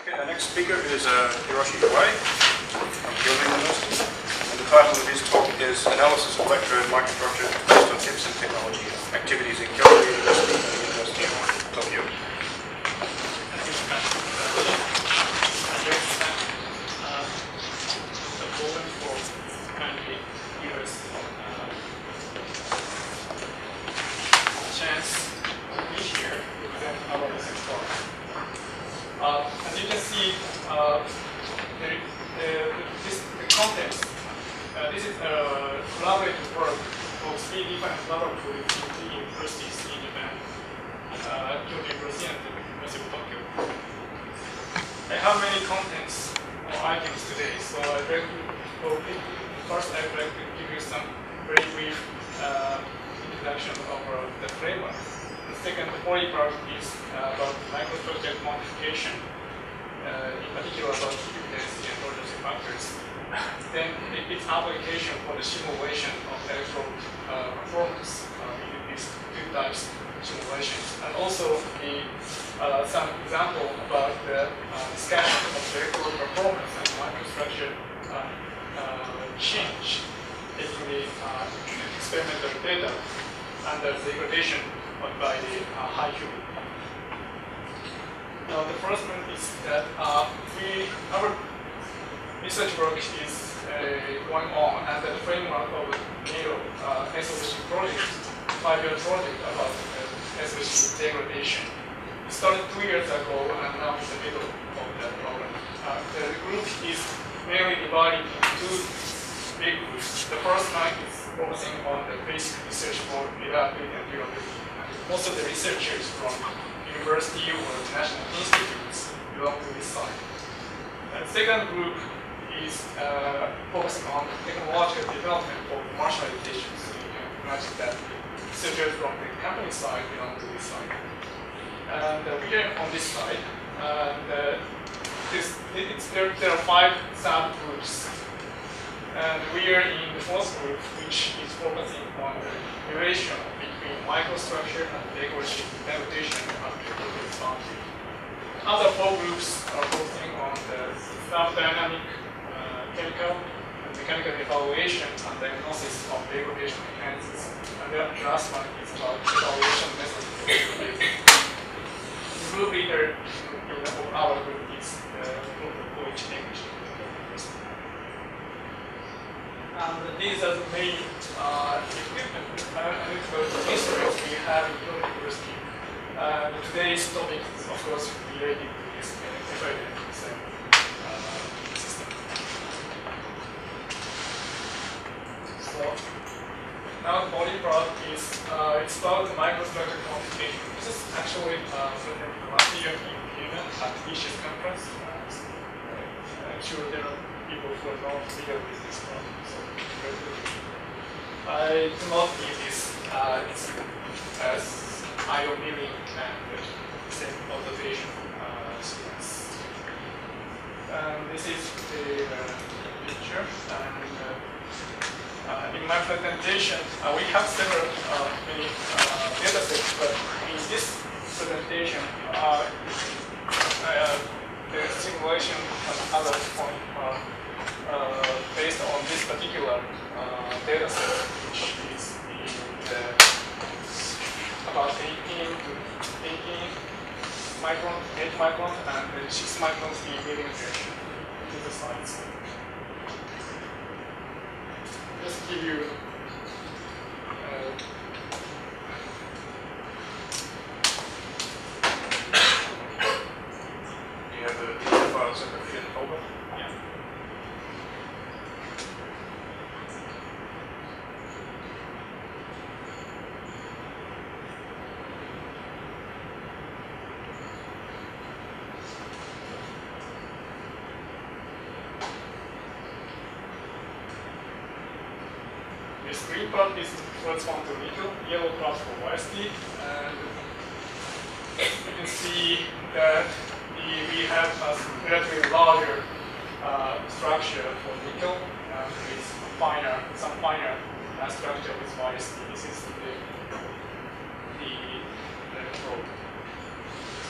Okay, our next speaker is Hiroshi Iwai from Kyoto University. And the title of his talk is Analysis of Electrode Microstructure based on FIB-SEM technology, activities in Kyoto University and the University of Tokyo. As you can see, the context, this is a collaborative work of 3 different laboratories in 3 universities in Japan, Kyoto University and the University of Tokyo. I have many contents or items today, so I'd like to, first I'd like to give you some very brief introduction of the framework. The second body part is about microstructure quantification, in particular about heat density and urgency factors. Then its application for the simulation of electrode performance in these 2 types of simulations, and also some example about the discussion of electrode performance and microstructure change taking the experimental data under degradation by the high Q. Now the first one is that our research work is going on under the framework of NEDO SOFC project, 5-year project about SOFC degradation. It started 2 years ago and now it's the middle of the program. The group is mainly divided into 2 big groups. The first one is focusing on the basic research for reliability and durability. Most of the researchers from university or national institutes belong to this side. And the second group is focusing on technological development for commercialization. So you can imagine that researchers from the company side belong to this side. And we are on this side. And there are 5 subgroups. And we are in the 4th group, which is focusing on the relation between microstructure and degradation and electrode boundary. Other 4 groups are focusing on the thermodynamic, chemical, and mechanical evaluation and diagnosis of degradation mechanisms. And the last one is about evaluation methods for degradation. The group leader of our group is English. And these are the main equipment analytical instruments we have in Kyoto University. Today's topic is, of course, related to this FIB-SEM system. So now the body part is it's about the microstructure quantification. This is actually presented last year in Vienna at the ISHIS conference. I'm sure there are people who are not familiar with this problem. So I do not need this as ion milling and the same observation sequence. This is the picture. And in my presentation, we have several many data sets, but in this presentation, the simulation and other point based on this particular data set, which is about 18 to 18 microns, 8 microns, and 6 microns in millimeters to the slides. Just give you you have the data files in the folder? Yeah. This green part is correspond to nickel, yellow part for YSD, and you can see that we have a relatively larger structure for nickel, and with some finer structure with YSD. This is the electrode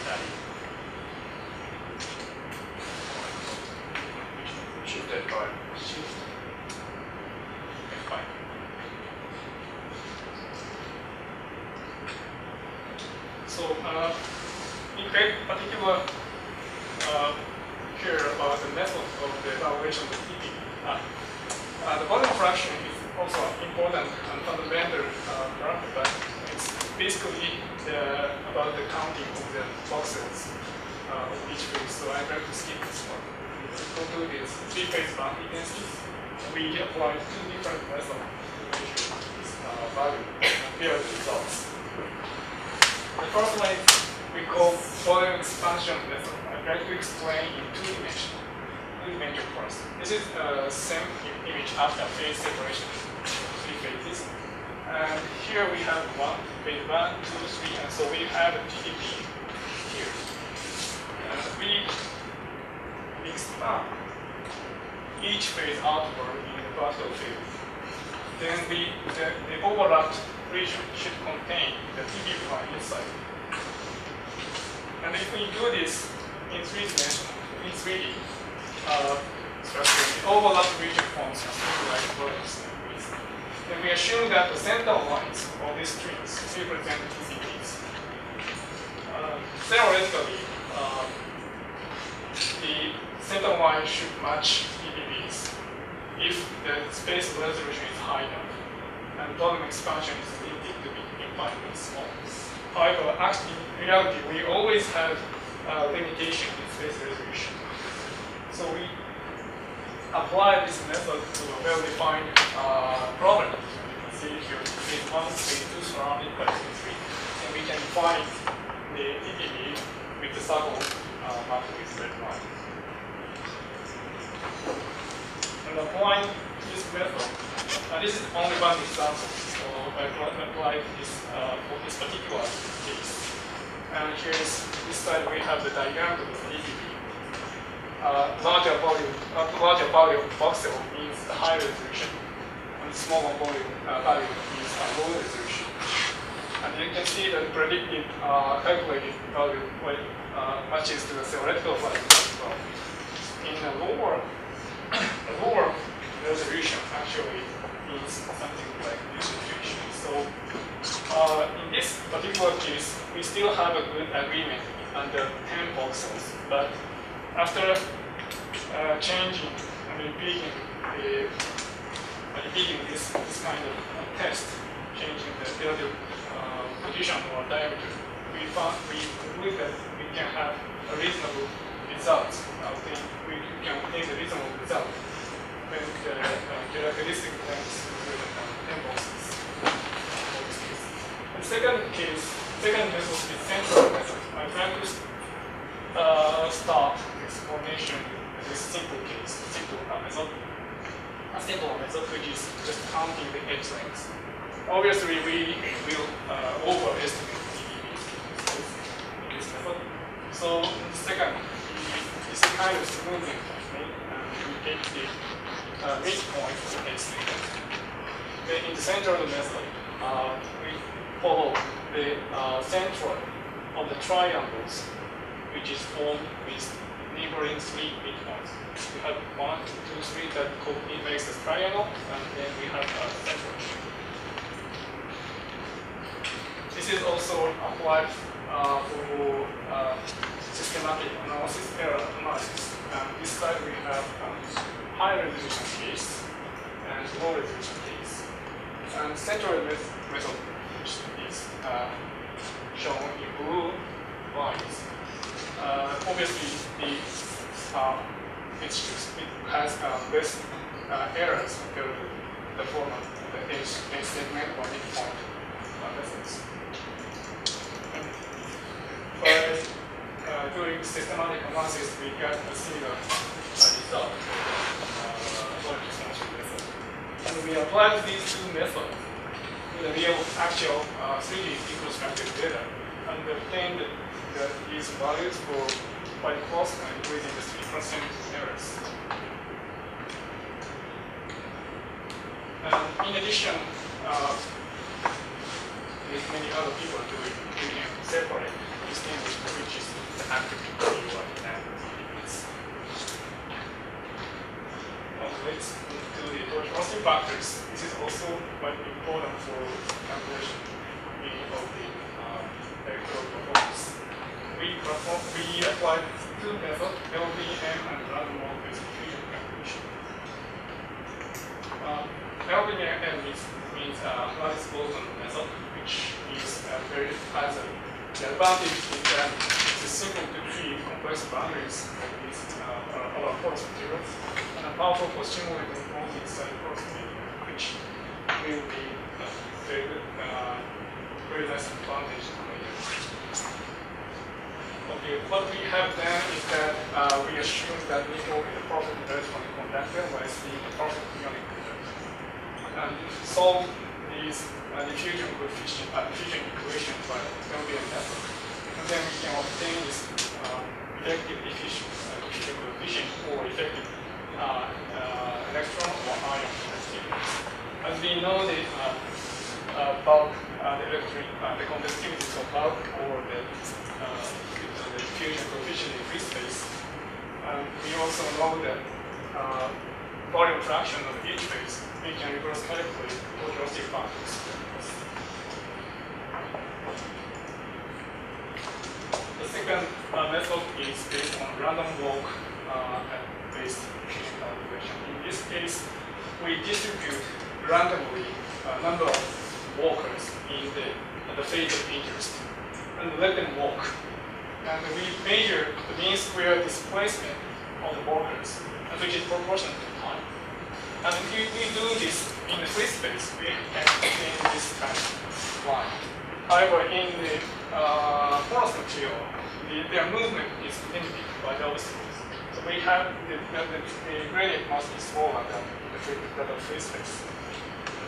study. So in particular, here about the method of the evaluation of the TP. The volume fraction is also important and fundamental parameter, but it's basically about the counting of the voxels of each phase. So I'd like to skip this one. Go to this three-phase bond intensity. We apply two different methods to measure this value and compare the results. The first one is we call volume expansion method. I'd like to explain in two dimensions. First. This is the same image after phase separation, three phases. And here we have phase 1, 2, 3, and so we have a TDP here. And we expand each phase outward in the vertical field. Then the overlapped region should contain the TB line inside. And if we do this in 3D, structure, the overlapped region forms something like volumes. Then we assume that the center lines of these strings represent TCPs. Theoretically, the center line should match TPPs if the space resolution is high enough and volume expansion is limited to be infinitely small. However, actually, in reality, we always have a limitation in space resolution. So we apply this method to a well-defined problem. You can see here, phase 1, phase 2 surrounded by phase 3. And we can find the TPP with the circle marked with red line. And applying this method, this is only one example. So I applied this for this particular case. And here's this side we have the diagram of the TPP. Larger volume voxel means the high resolution, and smaller volume value means low resolution. And you can see that predicted calculated value matches to the theoretical value as well. In a lower resolution actually means something like this situation. So in this particular case, we still have a good agreement under 10 voxels, but after changing and repeating this kind of test, changing the relative position or diameter, we believe that we can have a reasonable result. We can obtain a reasonable result when the characteristic length is 10 boxes. The second method is central method. I'm trying to start explanation with this simple case, simple method, which is just counting the edge lengths. Obviously, we will overestimate TDPs in this method. So, the second is a kind of smoothing technique, and we take the midpoint of the edge length. Then, in the central method, we follow the centroid of the triangles, which is formed with neighboring 3 midpoints. We have 1, 2, 3 that makes a triangle, and then we have a centroid. This is also applied for systematic analysis, error analysis. And this side we have high resolution case and low resolution case. And centroid method, which is shown in blue lines. Obviously, it has less errors compared to the format of the edge segment or midpoint methods. By doing systematic analysis, we get a similar result for expansion method. And we applied these two methods in the real actual 3D microstructure data and obtained these values for quite close and within the 3% errors. And in addition, with many other people doing, we can separate, distinguish which is the active UI and its. Let's move to the Toshiaki factors. This is also quite important for calculation of the electrode performance. we applied two methods, LBM and random walk-based diffusion calculation. LBM means Lattice Bolton method, which is has the advantage is that it's simple to treat complex boundaries of these our porous materials, and powerful for simulating multi-site porous media, which will be very nice advantage later. Okay, what we have done is that we assume that nickel is a perfect electronic conductor, while steel is a perfect ionic conductor, and solve these diffusion coefficient diffusion equation by LBM method, and then we can obtain this effective diffusion coefficient or effective electron or ion conductivity. As we know that bulk, the conductivity of bulk or the diffusion coefficient in free space, we also know that volume fraction of each phase, we can reverse calculate photoelastic factors. The second method is based on random walk based diffusion calculation. In this case, we distribute randomly a number of walkers in the phase of interest and let them walk. And we measure the mean square displacement of the walkers, which is proportional to time. And if we do this in the free space, we can obtain this kind of line. However, in the porous material, their movement is limited by the obstacles. So we have the gradient must be smaller than the free space.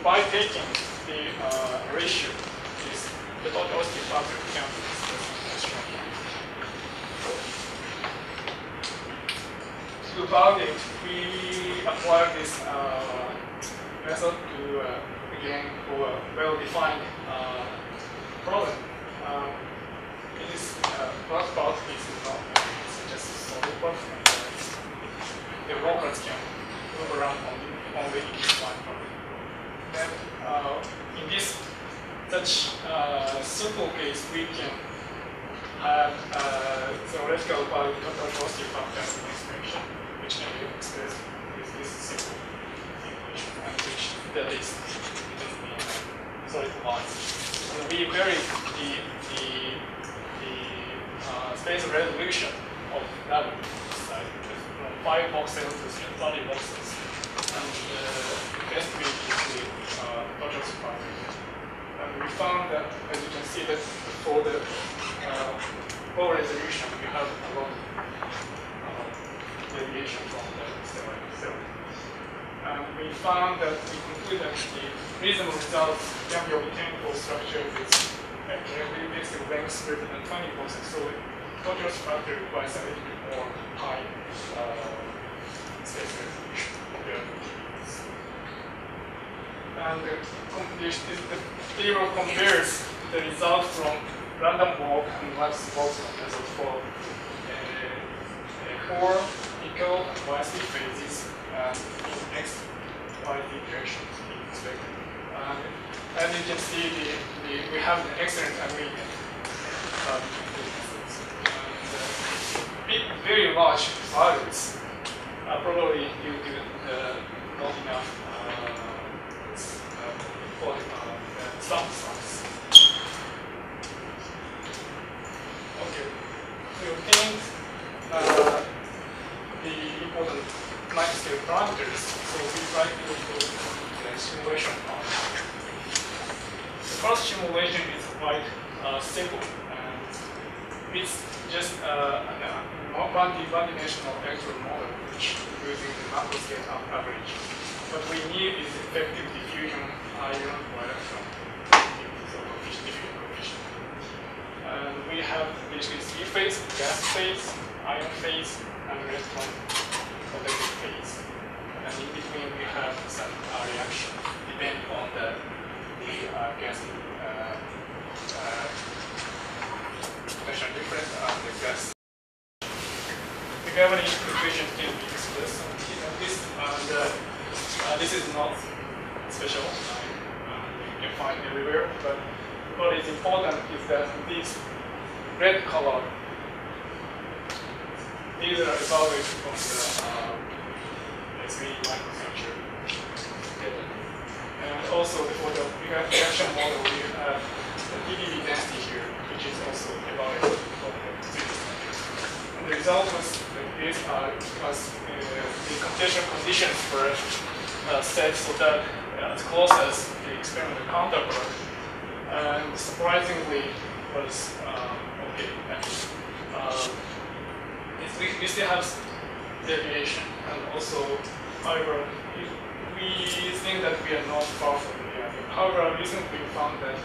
By taking the ratio, the total elastic factor can be expressed as shown here. To validate, we apply this method to again for a well-defined problem. It is first part is not it's just solid part, and the walkers can move around only in this one problem. Then in this such simple case, we can have theoretical value total velocity factor expression, which can be expressed with this simple equation, and which that is solid line. And we vary the space resolution of laboratories, like from 5 voxels to 30 voxels, and the estimate is the total factor. And we found that, as you can see, that for the low resolution, we have a lot of deviation from the theory. And we found that we conclude that the reasonable results can be obtained for structure with characteristic lengths greater than 20 voxels. So the total factor requires a little bit more high space resolution. And the table compares the result from random walk and Lattice Bolton method for 4 equal and YC phases in X, Y directions in perspective. And as you can see, we have an excellent agreement between the methods. And very large values are probably due to not enough for sample size. Okay, we obtained the important microscale parameters, so we try to do the simulation part. The first simulation is quite simple, and it's just one-dimensional Electrode model, which using the macroscale average. What we need is effective diffusion ion or electron diffusion coefficient. And we have basically 3 phase, gas phase, ion phase, and electron conductive phase. And in between we have some reaction depending on the gas potential difference and the gas. The gravity equation can be expressed on this, and this is not special. You can find everywhere, but what is important is that this red color these are evaluated from the microstructure data. And also for the reaction model, we have the PDB density here, which is also evaluated from the 3D structure. And the result was that these are because the computational conditions were set so that as close as the experimental counterpart, and surprisingly was okay. We still have deviation, and also, however, we think that we are not far from the area. However, recently we found that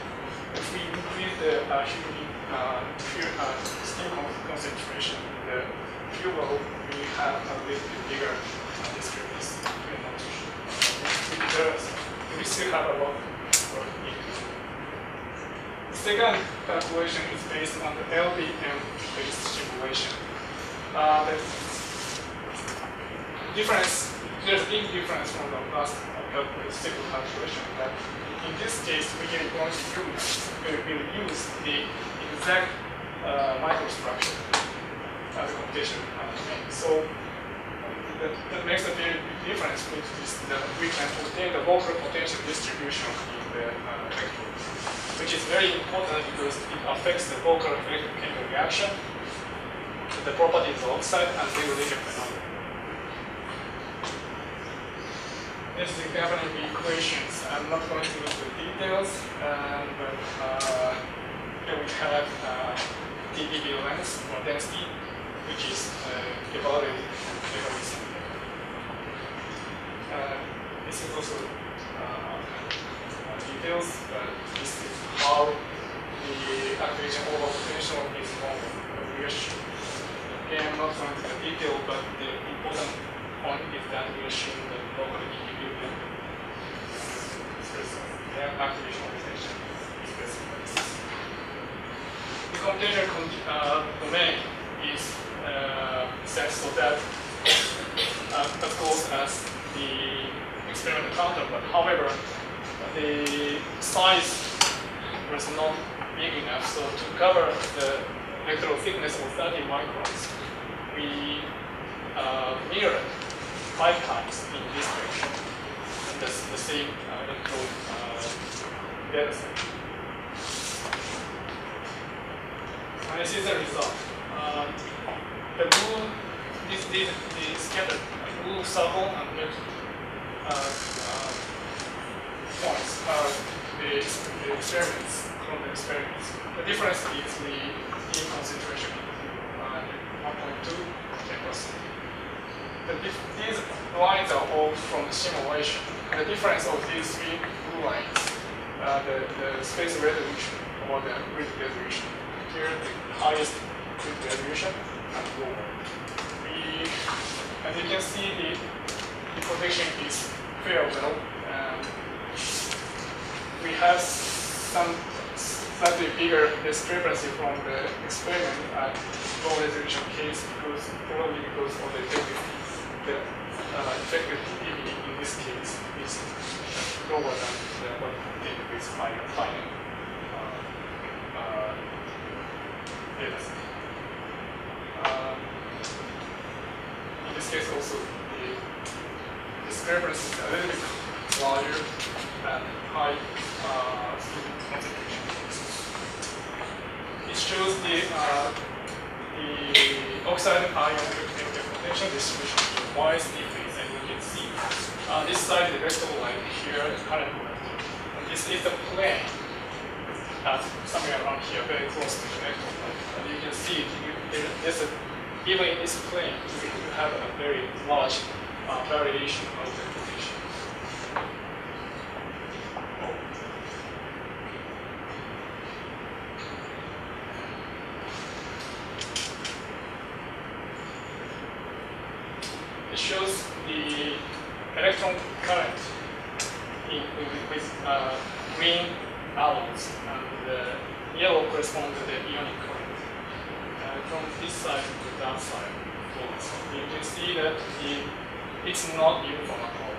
if we increase the steam concentration in the fuel bubble, we have a little bit bigger discrepancy. We still have a lot of work to do. The second calculation is based on the LBM-based simulation. The difference, there's a big difference from the last simple calculation that in this case we are going to use the exact microstructure as a computation domain. So that makes a very big difference, which is that we can obtain the local potential distribution in the electrode, which is very important because it affects the local electrochemical reaction, the properties of oxide, and degradation phenomena. This is the governing equations. I'm not going to go into the details, but here we have dB length or density, which is evaluated degradation. This is also details, but this is how the activation over potential is reassured. Again, I'm not going into the detail, but the important point is that we assume the local equilibrium activation potential is specified. The computational domain is set so that as close as the experimental counterpart. However, the size was not big enough, so to cover the electrode thickness of 30 microns, we mirrored 5 times in this direction. And that's the same electrode data set. And this is the result. The blue, the scattered blue circle and red points are the experiments from the experiments. The difference is the steam concentration, 1.2 10%. These lines are all from the simulation. And the difference of these 3 blue lines, the space resolution or the grid resolution. Here, the highest grid resolution and lower. As you can see, the protection is very well. We have some slightly bigger discrepancy from the experiment at low resolution case probably because of the effective PDB in this case is lower than what we did with final data set. In this case also the discrepancy is a little bit larger than high steam concentration. It shows the oxide ion potential distribution in YSD phase, and you can see this side is the vector line, here is current vector. And this is the plane somewhere around here, very close to the vector line. And you can see even in this plane, you have a very large variation of the potential. It shows the electron current with green arrows, and the yellow corresponds to the ionic current. From this side to that side, you can see that it's not uniform at all.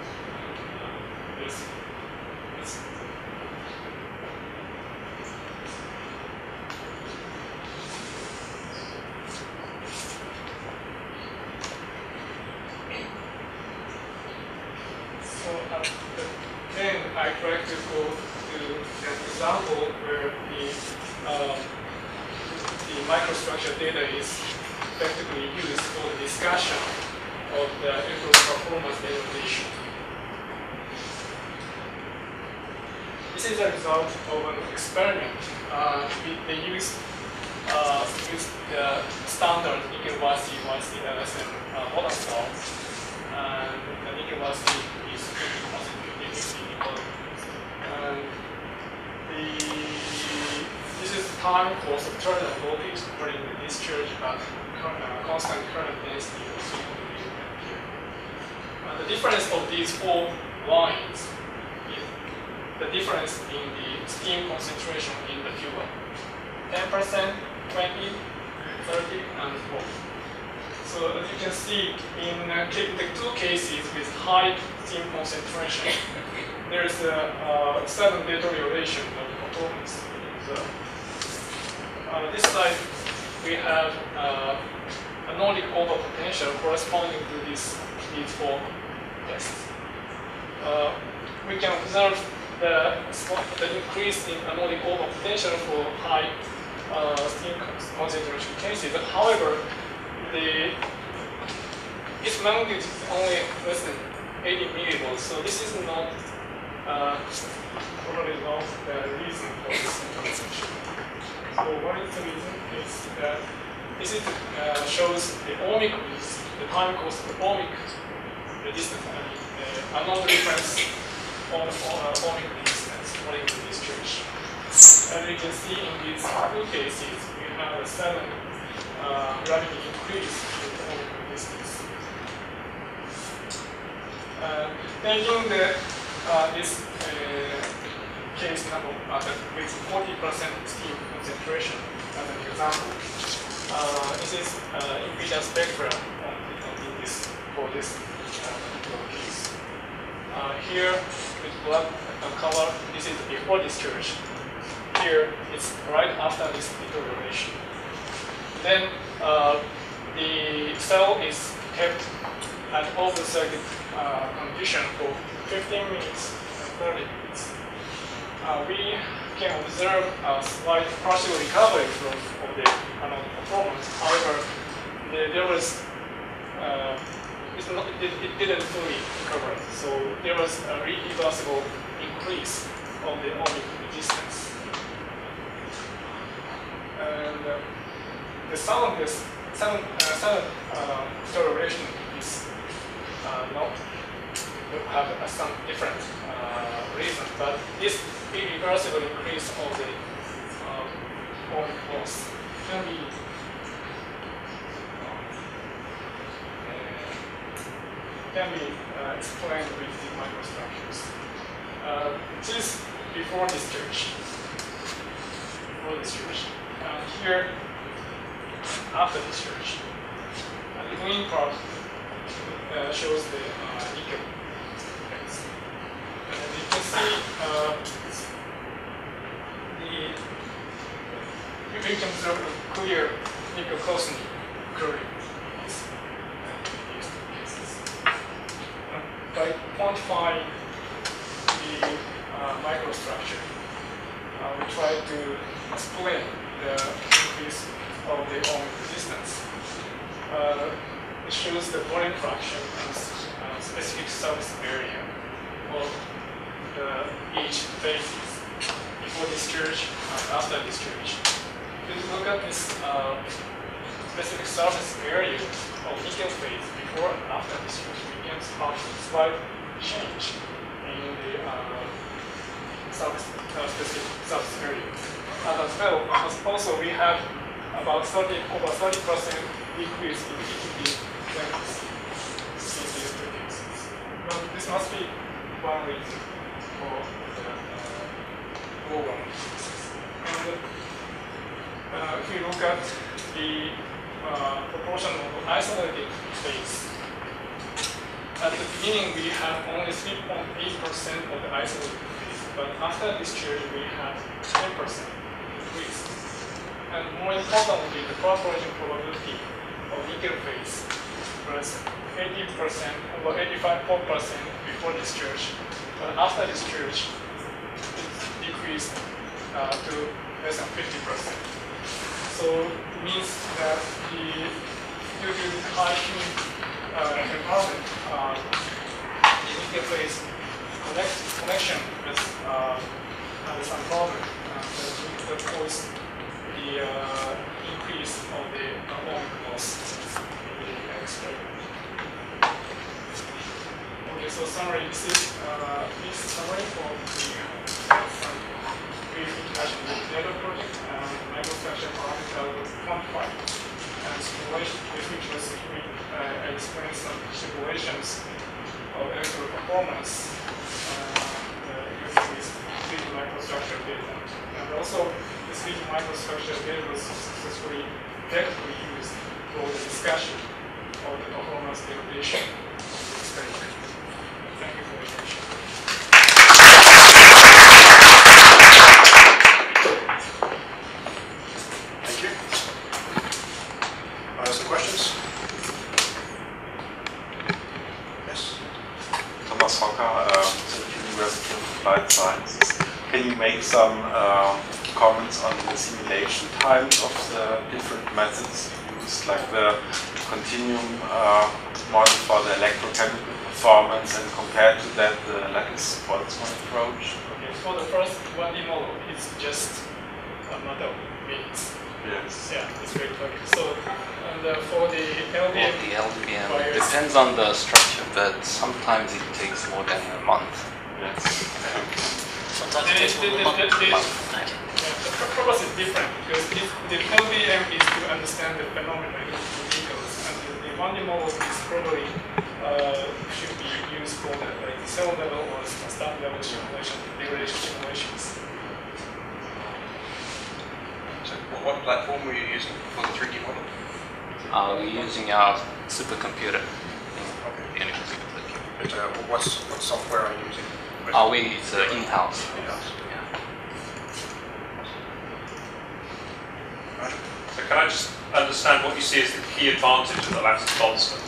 example where the microstructure data is effectively used for the discussion of the improved performance degradation. This is a result of an experiment. They used the standard University FIB-SEM water cell, and the University is 50 equal. And this is the time course of terminal voltage during the discharge at constant current density of 300 milliampere. The difference of these four lines is the difference in the steam concentration in the fuel. 10%, 20, 30, and 4. So as you can see, in the two cases with high steam concentration, there is a sudden deterioration of performance. So, this side, we have a Nordic overpotential corresponding to these four tests. We can observe the increase in anodic overpotential for high steam concentration cases. However, its magnitude is only less than 80 millivolts, so this is not probably not the reason for this interaction. So what is the reason? Is that this is shows the ohmic resistance, the time course of the ohmic resistance, I mean the anode reference on ohmic resistance according to discharge. As you can see in these two cases, we have a sudden rapid increase in the ohmic resistance. Taking this case number with 40% steam concentration as an example, this is impedance spectra for this particular case. Here with black color, this is before discharge. Here it's right after this deterioration. Then the cell is kept at open circuit condition for 15 minutes and 30 minutes. We can observe a slight partial recovery of the anode performance. However, there was it didn't fully recover, so there was a irreversible increase of the ohmic resistance. And the sudden deterioration is not have some different reason, but this irreversible increase of the ohmic loss can be explained with the microstructures. This is before discharge. And here, after discharge. And the green part shows the nickel phase. And you can see you can observe a clear nickel cosmic occurring in these two cases. By quantifying the microstructure, we try to explain the increase of the ohmic resistance. It shows the volume fraction and specific surface area of each phases before discharge and after discharge. If you look at this specific surface area of nickel phase before and after discharge, we can spot a slight change in the specific surface area. And as well, also we have about over 30% decrease in ETP lengths in these two cases. Well, this must be one reason for the global increases. And if you look at the proportion of isolated phase, at the beginning we had only 3.8% of the isolated phase, but after discharge we had 10% increase. And more importantly, the perforation probability of nickel phase was 80% or 85% before discharge, but after discharge it decreased to less than 50%. So it means that due to high environment, the interface connection with has some problem that cause the increase of the atomic loss in the experiment. Okay, so summary. This is summary for the brief introduction to the NEDO project and microstructure parameter was quantified. And simulation, which was I explained some simulations of electrode performance using this 3D microstructure data. And also, this 3D microstructure data was successfully effectively used for the discussion of the performance degradation of the experiment. Thank you for your attention. Thank you. Some questions? Yes? Thomas Hocker, University of Applied Sciences. Can you make some comments on the simulation times of the different methods used, like the continuum model for the electrochemical performance, and compared to that the lattice Boltzmann approach? Okay, for the first 1D model, it's just a matter of minutes. Yes. Yeah, it's very quick. So, and for the LDM, well, the LDM it depends on the structure, but sometimes it takes more than a month. Yes. Sometimes it takes more than a month. The purpose is different because the LDM is to understand the phenomena in the vehicles, and the 1D model is probably should be used for the cell level or stack level simulation, degradation simulations. So what platform were you using for the 3D model? We're using our supercomputer in Okay. Univ. But, what software are you using? It's in-house. In-house. So can I just understand what you see as the key advantage of the lattice Boltzmann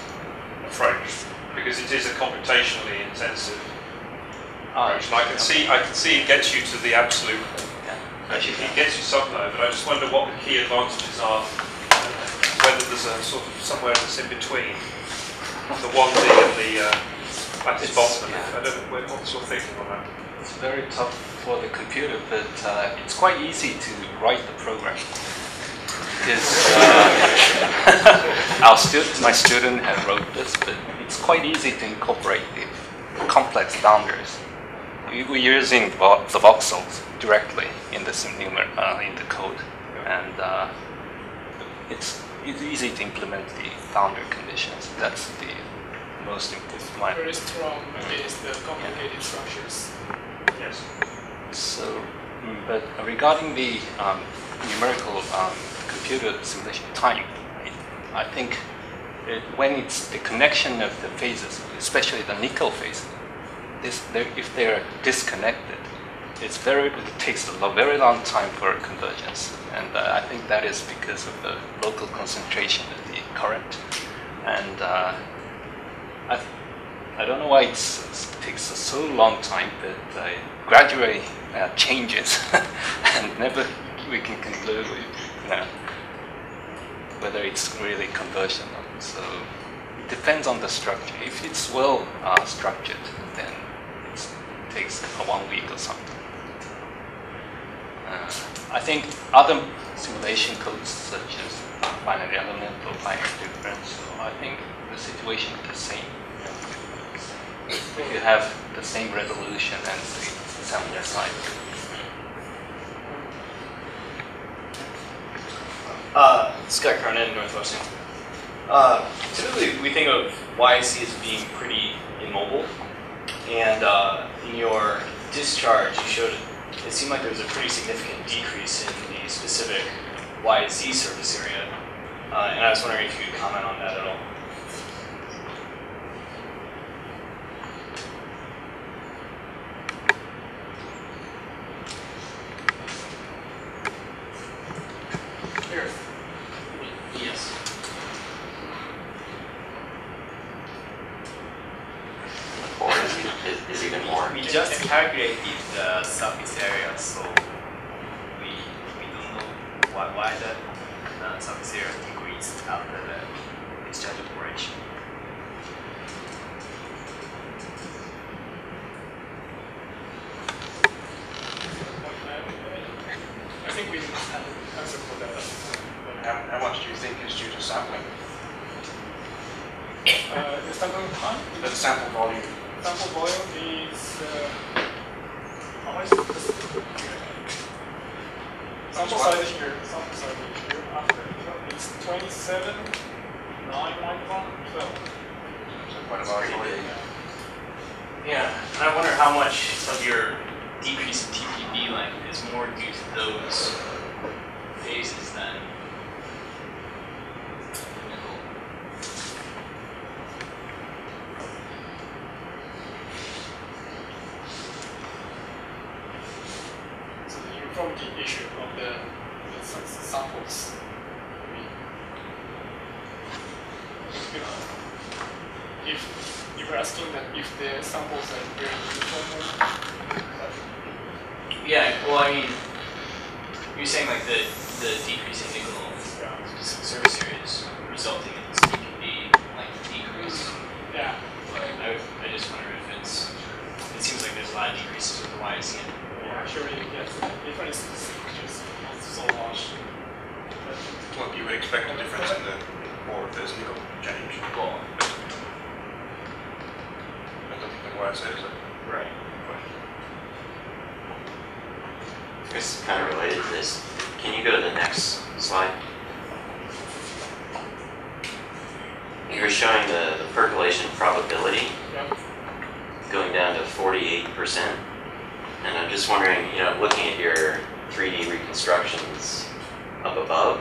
approach? Because it is a computationally intensive approach. And I can see it gets you to the absolute. It gets you somewhere, but I just wonder what the key advantages are. Whether there's a sort of somewhere that's in between the 1D and the lattice Boltzmann. I don't know what's your thinking on that. It's very tough for the computer, but it's quite easy to write the program. Because my student had wrote this, but it's quite easy to incorporate the complex boundaries. We're using the voxels directly in the in the code, and it's easy to implement the boundary conditions. That's the most important. Very strong against the complicated structures. Yes. So, but regarding the numerical computer simulation time, I think when it's the connection of the phases, especially the nickel phase, if they're disconnected, it takes a very long time for convergence, and I think that is because of the local concentration of the current, and I don't know why it takes so long time, but gradually changes, and never we can conclude whether it's really conversion or not. So it depends on the structure. If it's well structured, then it takes 1 week or something. I think other simulation codes such as binary element or binary difference, so I think the situation is the same. If you have the same resolution and the sample size. Scott Cronin, Northwestern. Typically, we think of YC as being pretty immobile, and in your discharge, you showed it seemed like there was a pretty significant decrease in the specific YZ surface area, and I was wondering if you could comment on that at all. Yes. Or is even more? We just calculated the surface area, so quite wider, sub-0 degrees after the discharge operation. I think we have an answer for that. How much do you think is due to sampling? The sampling time? The sample volume. Sample volume is how much? Sample size here. Sample size here. After it's 27, 9 micron, 12. So quite a large volume. Yeah, and I wonder how much of your decrease in TPB length is more due to those phases than nickel. So the uniformity issue of the samples. If you're asking that if the samples are very uniform, Yeah, well, I mean, you're saying like the decrease in nickel specific surface area is resulting in this TPB like decrease. yeah. But I just wonder if it seems like there's a lot of decreases with the YSCM. Yeah, surely, yes. The difference is just not so large. Well, you would expect a difference in the ore if there's nickel change. Well, I don't think why I said it. right. It's kind of related to this. Can you go to the next slide? You're showing the percolation probability Yeah. going down to 48%. And I'm just wondering, you know, looking at your 3D reconstructions up above.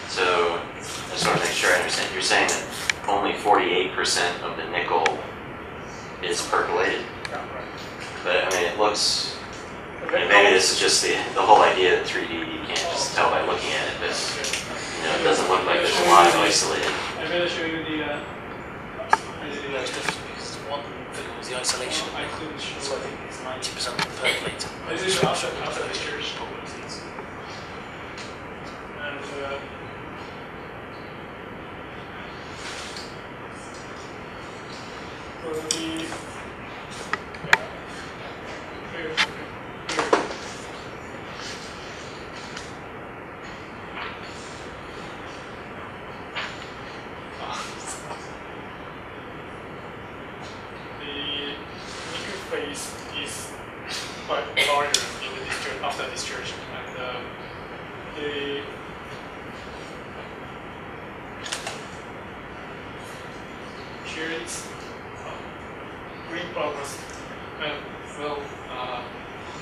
So I just want to make sure I understand. You're saying that only 48% of the nickel is percolated. Yeah, right. But I mean, it looks, and maybe this is just the whole idea that 3D, you can't just tell by looking at it, but you know, it doesn't look like there's a lot of isolated. I better show you the Most different because one figure was the isolation, I couldn't show. so I think it's 90% percolate. This is after the church. And for the here. The nickel phase is quite larger in the discharge after discharge, and the here is green progress and well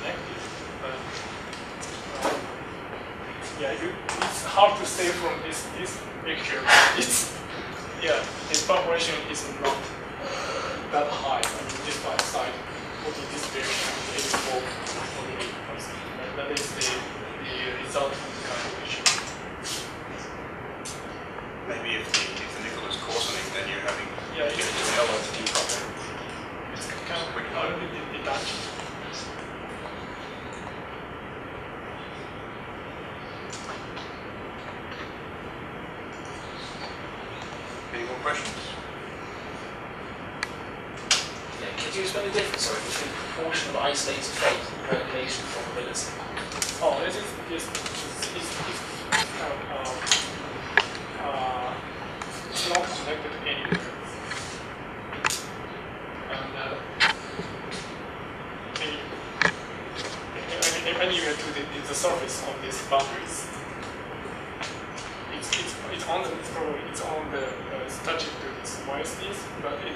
negative, but yeah, it's hard to say from this picture. It's yeah, the evaporation is not that high. I mean, this side, putting this direction, 84 or 8%. That is the result of the calculation. Maybe if the nickel is coarsening, then you're having Yeah, to tell of the decouple. It's kind of already detached. Any more questions? Yeah, could you explain the difference, sorry, between proportion of isolated phase and percolation probability? Oh, this is kind of it's not connected anywhere. And anywhere to the surface of these boundaries. It's on the touching to these YSDs, but the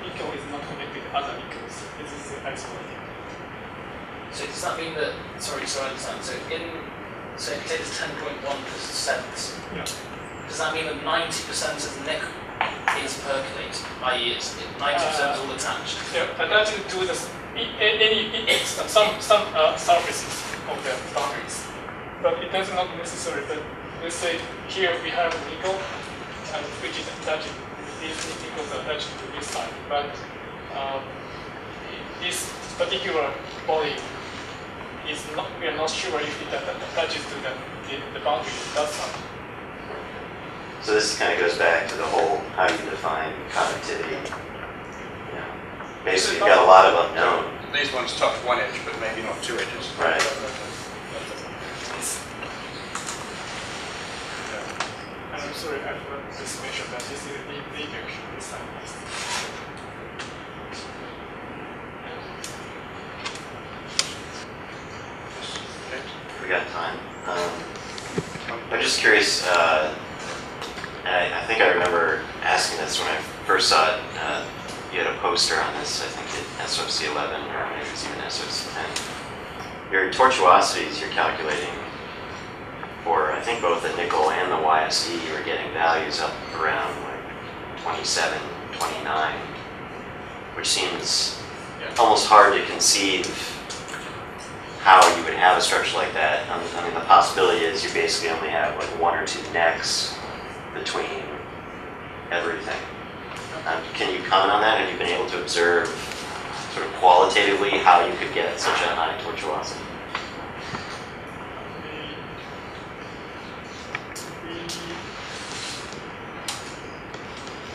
nickel is not connected to other nickels. This is isolated. So does that mean that, sorry, so I understand, so if you take this 10.1%, Yeah. does that mean that 90% of the nickel is percolated, i.e. it's 90% is all attached? Yeah, attaching to the some surfaces of the boundaries, but it does not necessarily. But let's say here we have nickel, and which is attached. These nickels are attached to this side, but this particular volume we are not sure if it attaches to the boundary it does something. So this kind of goes back to the whole how you define conductivity. Basically, you've got a lot of unknown. These ones touch one edge, but maybe not two edges. Right. And I'm sorry, I forgot to mention that this is the direction this time. We got time. I'm just curious, I think I remember asking this when I first saw it. You had a poster on this, I think at SOFC 11, or maybe it was even SOFC 10. Your tortuosities you're calculating for, I think, both the nickel and the YSE, you were getting values up around like 27, 29, which seems almost hard to conceive how you would have a structure like that. I mean, the possibility is you basically only have like one or two necks between everything. Can you comment on that? Have you been able to observe sort of qualitatively how you could get such a high tortuosity?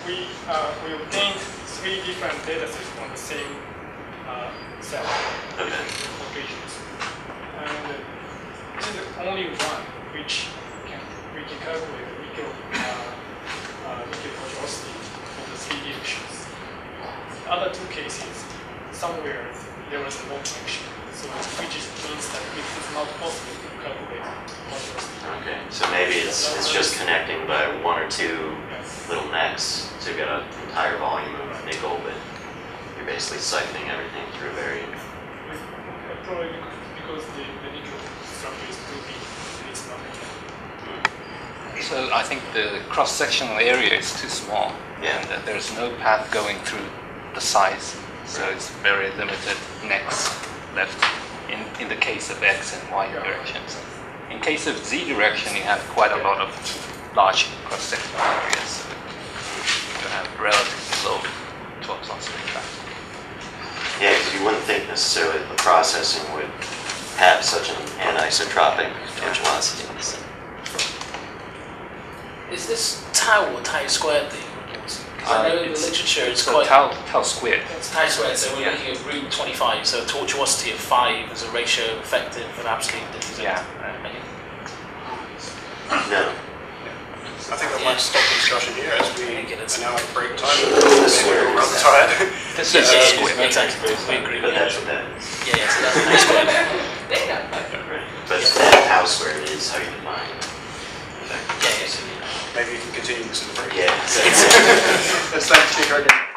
We obtained 3 different data sets on the same cell locations. And this is the only one which we can calculate the nickel tortuosity for the 3 directions. The other 2 cases, somewhere there was no connection. So which means that it is not possible to calculate tortuosity. Okay, so maybe it's just connecting by 1 or 2 little necks to get an entire volume of nickel, but you're basically siphoning everything through a very... Probably because the nickel structure is too big, it's not enough. So I think the cross-sectional area is too small, and there's no path going through the sides, so it's very limited necks left in the case of X and Y directions. In case of Z direction, you have quite a lot of large cross-sectional areas, so you have relatively low tortuosity tract. Yeah, because you wouldn't think necessarily that the processing would have such an anisotropic tortuosity. Is this tau or tau squared that you're reporting? Because I know in the literature it's quite... tau squared. It's tau squared, so we're looking at root 25, so a tortuosity of 5 is a ratio effective and absolute difference. Yeah. No. I think I might stop the discussion here as we are now at break time. Square. We're rather tired. This is squared. Exactly. We agree. But that's what that is. Yeah, so that's tau squared. Right. But that tau squared is how you define it. Yeah, yes. Maybe you can continue this in the break. Yeah. Let's thank you again.